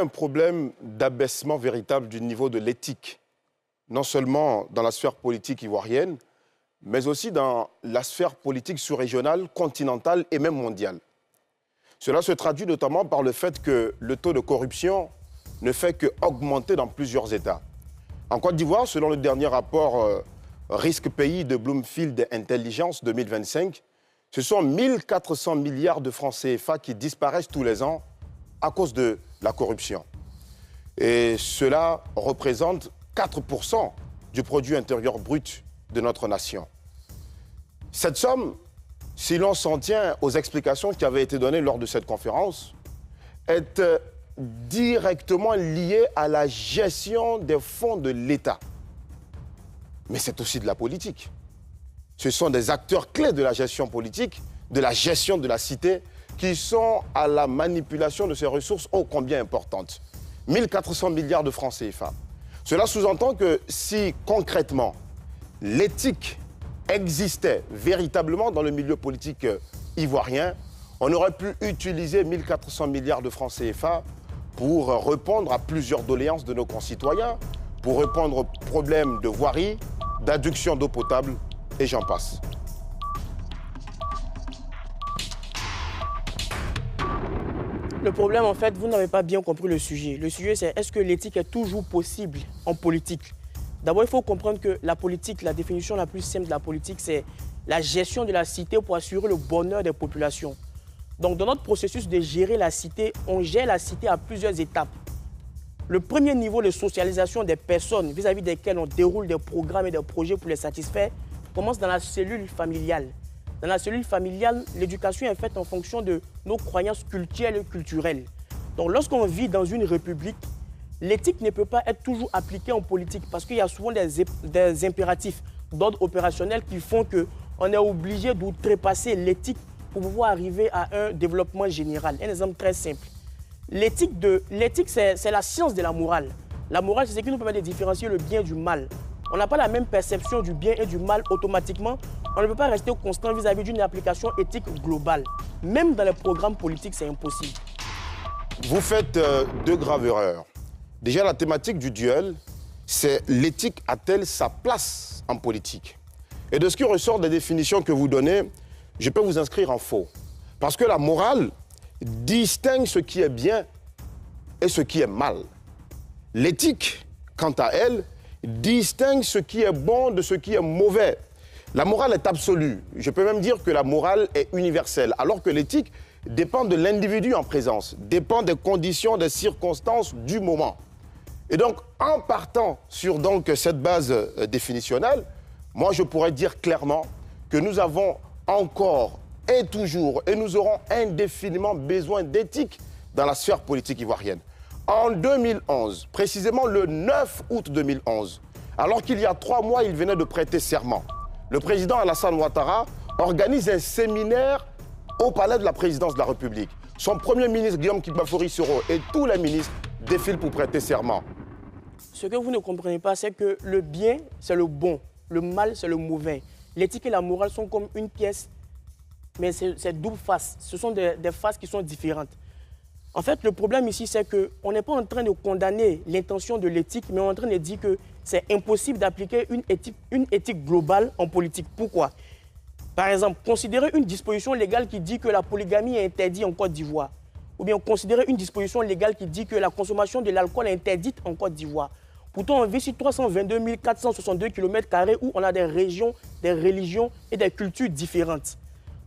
Un problème d'abaissement véritable du niveau de l'éthique, non seulement dans la sphère politique ivoirienne, mais aussi dans la sphère politique sous-régionale, continentale et même mondiale. Cela se traduit notamment par le fait que le taux de corruption ne fait qu'augmenter dans plusieurs États. En Côte d'Ivoire, selon le dernier rapport Risque Pays de Bloomfield Intelligence 2025, ce sont 1400 milliards de francs CFA qui disparaissent tous les ans à cause de la corruption. Et cela représente 4% du produit intérieur brut de notre nation. Cette somme, si l'on s'en tient aux explications qui avaient été données lors de cette conférence, est directement liée à la gestion des fonds de l'État. Mais c'est aussi de la politique. Ce sont des acteurs clés de la gestion politique, de la gestion de la cité, qui sont à la manipulation de ces ressources ô combien importantes. 1400 milliards de francs CFA. Cela sous-entend que si concrètement l'éthique existait véritablement dans le milieu politique ivoirien, on aurait pu utiliser 1400 milliards de francs CFA pour répondre à plusieurs doléances de nos concitoyens, pour répondre aux problèmes de voirie, d'adduction d'eau potable, et j'en passe. Le problème, en fait, vous n'avez pas bien compris le sujet. Le sujet, c'est est-ce que l'éthique est toujours possible en politique? D'abord, il faut comprendre que la politique, la définition la plus simple de la politique, c'est la gestion de la cité pour assurer le bonheur des populations. Donc, dans notre processus de gérer la cité, on gère la cité à plusieurs étapes. Le premier niveau de socialisation des personnes vis-à-vis desquelles on déroule des programmes et des projets pour les satisfaire commence dans la cellule familiale. Dans la cellule familiale, l'éducation est faite en fonction de nos croyances culturelles et culturelles. Donc, lorsqu'on vit dans une république, l'éthique ne peut pas être toujours appliquée en politique parce qu'il y a souvent des impératifs d'ordre opérationnel qui font qu'on est obligé d'outrepasser l'éthique pour pouvoir arriver à un développement général. Un exemple très simple. L'éthique, c'est la science de la morale. La morale, c'est ce qui nous permet de différencier le bien du mal. On n'a pas la même perception du bien et du mal automatiquement. On ne peut pas rester constant vis-à-vis d'une application éthique globale. Même dans les programmes politiques, c'est impossible. Vous faites deux graves erreurs. Déjà, la thématique du duel, c'est l'éthique a-t-elle sa place en politique? Et de ce qui ressort des définitions que vous donnez, je peux vous inscrire en faux. Parce que la morale distingue ce qui est bien et ce qui est mal. L'éthique, quant à elle, distingue ce qui est bon de ce qui est mauvais. La morale est absolue. Je peux même dire que la morale est universelle, alors que l'éthique dépend de l'individu en présence, dépend des conditions, des circonstances du moment. Et donc, en partant sur cette base définitionnelle, moi je pourrais dire clairement que nous avons encore et toujours, et nous aurons indéfiniment besoin d'éthique dans la sphère politique ivoirienne. En 2011, précisément le 9 août 2011, alors qu'il y a 3 mois, il venait de prêter serment, le président Alassane Ouattara organise un séminaire au palais de la présidence de la République. Son premier ministre, Guillaume Kibafori-Soro, et tous les ministres défilent pour prêter serment. Ce que vous ne comprenez pas, c'est que le bien, c'est le bon, le mal, c'est le mauvais. L'éthique et la morale sont comme une pièce, mais c'est double face. Ce sont des faces qui sont différentes. En fait, le problème ici, c'est qu'on n'est pas en train de condamner l'intention de l'éthique, mais on est en train de dire que c'est impossible d'appliquer une éthique globale en politique. Pourquoi? Par exemple, considérer une disposition légale qui dit que la polygamie est interdite en Côte d'Ivoire, ou bien considérer une disposition légale qui dit que la consommation de l'alcool est interdite en Côte d'Ivoire. Pourtant, on vit sur 322 462 km² où on a des régions, des religions et des cultures différentes.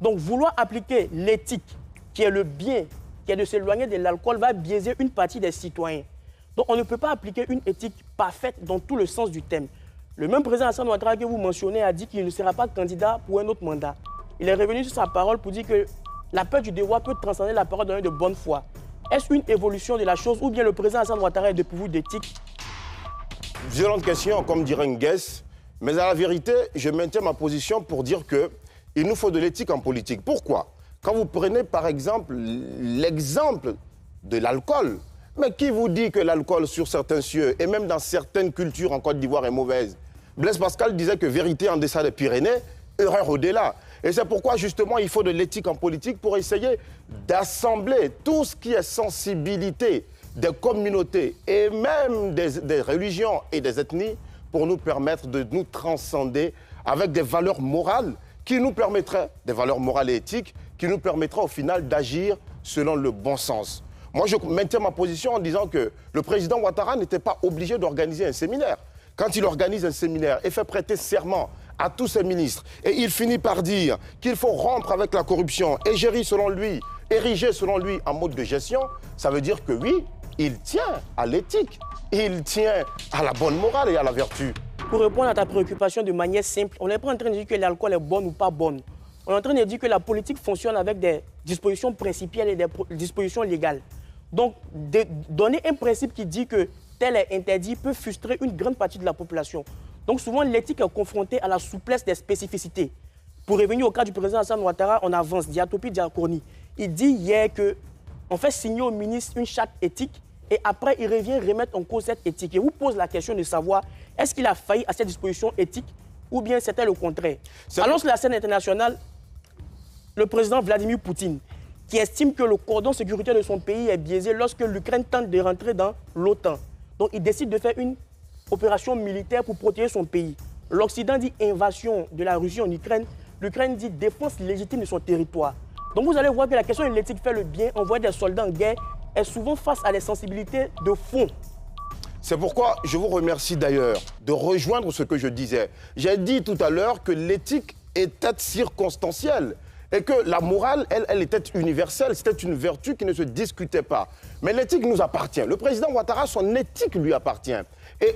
Donc, vouloir appliquer l'éthique, qui est le bien, qui est de s'éloigner de l'alcool, va biaiser une partie des citoyens. Donc, on ne peut pas appliquer une éthique parfaite dans tout le sens du thème. Le même président Alassane Ouattara que vous mentionnez a dit qu'il ne sera pas candidat pour un autre mandat. Il est revenu sur sa parole pour dire que la peur du devoir peut transcender la parole d'un de bonne foi. Est-ce une évolution de la chose ou bien le président Alassane Ouattara est dépourvu d'éthique? Violente question, comme dirait Nguès, mais à la vérité, je maintiens ma position pour dire qu'il nous faut de l'éthique en politique. Pourquoi? Quand vous prenez par exemple l'exemple de l'alcool, mais qui vous dit que l'alcool sur certains cieux et même dans certaines cultures en Côte d'Ivoire est mauvaise? Blaise Pascal disait que vérité en deçà des Pyrénées, erreur au-delà. Et c'est pourquoi justement il faut de l'éthique en politique pour essayer d'assembler tout ce qui est sensibilité des communautés et même des religions et des ethnies pour nous permettre de nous transcender avec des valeurs morales qui nous permettraient, des valeurs morales et éthiques, qui nous permettraient au final d'agir selon le bon sens. Moi, je maintiens ma position en disant que le président Ouattara n'était pas obligé d'organiser un séminaire. Quand il organise un séminaire et fait prêter serment à tous ses ministres, et il finit par dire qu'il faut rompre avec la corruption et gérer selon lui, ériger selon lui en mode de gestion, ça veut dire que oui, il tient à l'éthique, il tient à la bonne morale et à la vertu. Pour répondre à ta préoccupation de manière simple, on n'est pas en train de dire que l'alcool est bonne ou pas bonne. On est en train de dire que la politique fonctionne avec des dispositions principielles et des dispositions légales. Donc, donner un principe qui dit que tel est interdit peut frustrer une grande partie de la population. Donc, souvent, l'éthique est confrontée à la souplesse des spécificités. Pour revenir au cas du président Alassane Ouattara, on avance, Diatopi Diakourni. Il dit hier qu'on fait signer au ministre une charte éthique et après, il revient remettre en cause cette éthique. Et vous pose la question de savoir, est-ce qu'il a failli à cette disposition éthique ou bien c'était le contraire? Allons sur la scène internationale, le président Vladimir Poutine, qui estime que le cordon sécuritaire de son pays est biaisé lorsque l'Ukraine tente de rentrer dans l'OTAN. Donc, il décide de faire une opération militaire pour protéger son pays. L'Occident dit invasion de la Russie en Ukraine. L'Ukraine dit défense légitime de son territoire. Donc, vous allez voir que la question de l'éthique fait le bien. Envoyer des soldats en guerre est souvent face à des sensibilités de fond. C'est pourquoi je vous remercie d'ailleurs de rejoindre ce que je disais. J'ai dit tout à l'heure que l'éthique était circonstancielle et que la morale, elle était universelle. C'était une vertu qui ne se discutait pas. Mais l'éthique nous appartient. Le président Ouattara, son éthique lui appartient. Et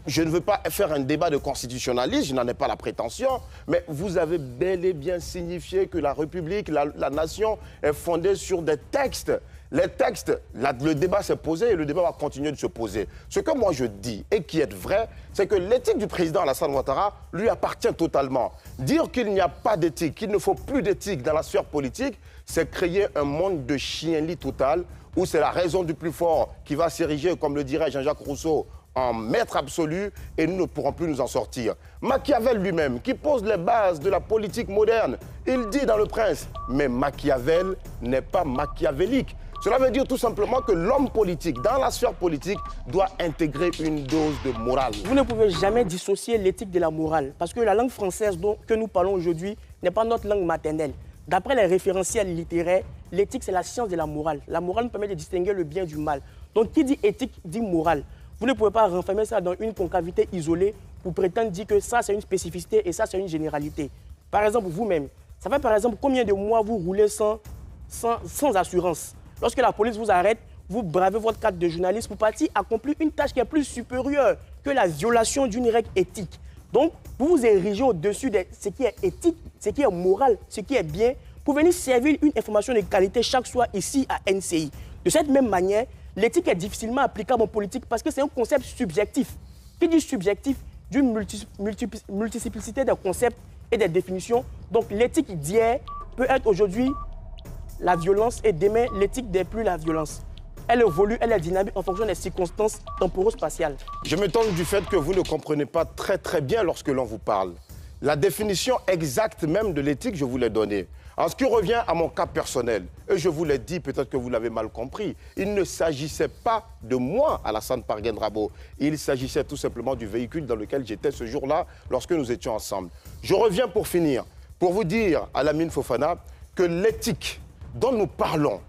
je ne veux pas faire un débat de constitutionnalisme, je n'en ai pas la prétention, mais vous avez bel et bien signifié que la République, la nation est fondée sur des textes. Les textes, le débat s'est posé et le débat va continuer de se poser. Ce que moi je dis et qui est vrai, c'est que l'éthique du président Alassane Ouattara lui appartient totalement. Dire qu'il n'y a pas d'éthique, qu'il ne faut plus d'éthique dans la sphère politique, c'est créer un monde de chien-lit total où c'est la raison du plus fort qui va s'ériger, comme le dirait Jean-Jacques Rousseau, en maître absolu et nous ne pourrons plus nous en sortir. Machiavel lui-même, qui pose les bases de la politique moderne, il dit dans Le Prince, mais Machiavel n'est pas machiavélique. Cela veut dire tout simplement que l'homme politique, dans la sphère politique, doit intégrer une dose de morale. Vous ne pouvez jamais dissocier l'éthique de la morale, parce que la langue française que nous parlons aujourd'hui n'est pas notre langue maternelle. D'après les référentiels littéraires, l'éthique, c'est la science de la morale. La morale nous permet de distinguer le bien du mal. Donc, qui dit éthique dit morale. Vous ne pouvez pas renfermer ça dans une concavité isolée pour prétendre dire que ça, c'est une spécificité et ça, c'est une généralité. Par exemple, vous-même, ça fait par exemple combien de mois vous roulez sans assurance? Lorsque la police vous arrête, vous bravez votre carte de journaliste pour partir accomplir une tâche qui est plus supérieure que la violation d'une règle éthique. Donc, vous vous érigez au-dessus de ce qui est éthique, ce qui est moral, ce qui est bien, pour venir servir une information de qualité chaque soir ici à NCI. De cette même manière, l'éthique est difficilement applicable en politique parce que c'est un concept subjectif. Qui dit subjectif? D'une multiplicité des concepts et des définitions. Donc, l'éthique d'hier peut être aujourd'hui la violence et demain, l'éthique n'est plus la violence. Elle évolue, elle est dynamique en fonction des circonstances temporo-spatiales. Je m'étonne du fait que vous ne comprenez pas très bien lorsque l'on vous parle. La définition exacte même de l'éthique, je vous l'ai donnée. En ce qui revient à mon cas personnel, et je vous l'ai dit, peut-être que vous l'avez mal compris, il ne s'agissait pas de moi, Alassane Parguène Rabo. Il s'agissait tout simplement du véhicule dans lequel j'étais ce jour-là, lorsque nous étions ensemble. Je reviens pour finir, pour vous dire à Lamine Fofana que l'éthique dont nous parlons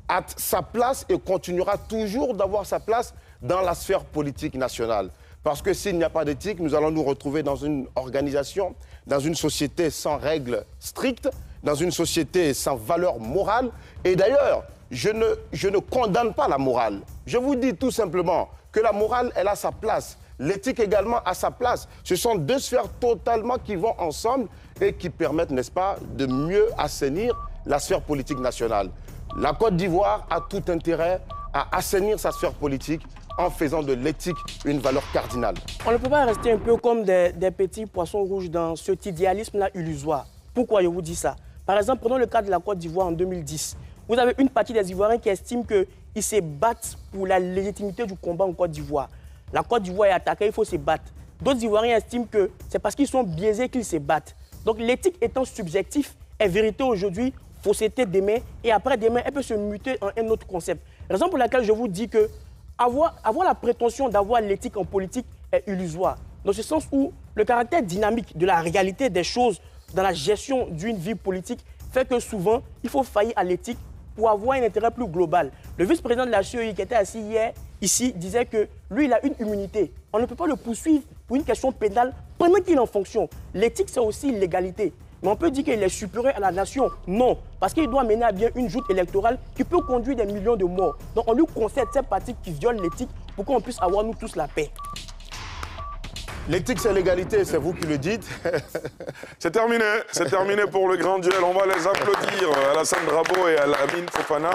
a sa place et continuera toujours d'avoir sa place dans la sphère politique nationale. Parce que s'il n'y a pas d'éthique, nous allons nous retrouver dans une organisation, dans une société sans règles strictes, dans une société sans valeur morale. Et d'ailleurs, je ne condamne pas la morale. Je vous dis tout simplement que la morale, elle a sa place. L'éthique également a sa place. Ce sont deux sphères totalement qui vont ensemble et qui permettent, n'est-ce pas, de mieux assainir la sphère politique nationale. La Côte d'Ivoire a tout intérêt à assainir sa sphère politique en faisant de l'éthique une valeur cardinale. On ne peut pas rester un peu comme des petits poissons rouges dans cet idéalisme-là illusoire. Pourquoi je vous dis ça? Par exemple, prenons le cas de la Côte d'Ivoire en 2010. Vous avez une partie des Ivoiriens qui estiment qu'ils se battent pour la légitimité du combat en Côte d'Ivoire. La Côte d'Ivoire est attaquée, il faut se battre. D'autres Ivoiriens estiment que c'est parce qu'ils sont biaisés qu'ils se battent. Donc l'éthique étant subjective, est vérité aujourd'hui, fausseté demain, et après-demain, elle peut se muter en un autre concept. Raison pour laquelle je vous dis que avoir la prétention d'avoir l'éthique en politique est illusoire. Dans ce sens où le caractère dynamique de la réalité des choses dans la gestion d'une vie politique fait que souvent, il faut faillir à l'éthique pour avoir un intérêt plus global. Le vice-président de la CEI qui était assis hier, ici, disait que lui, il a une immunité. On ne peut pas le poursuivre pour une question pénale pendant qu'il est en fonction. L'éthique, c'est aussi l'égalité. Mais on peut dire qu'il est supérieur à la nation. Non, parce qu'il doit mener à bien une joute électorale qui peut conduire des millions de morts. Donc on lui concède cette pratique qui viole l'éthique pour qu'on puisse avoir, nous tous, la paix. L'éthique, c'est l'égalité, c'est vous qui le dites. C'est terminé pour le grand duel. On va les applaudir, Alassane Drabo et Lamine Fofana.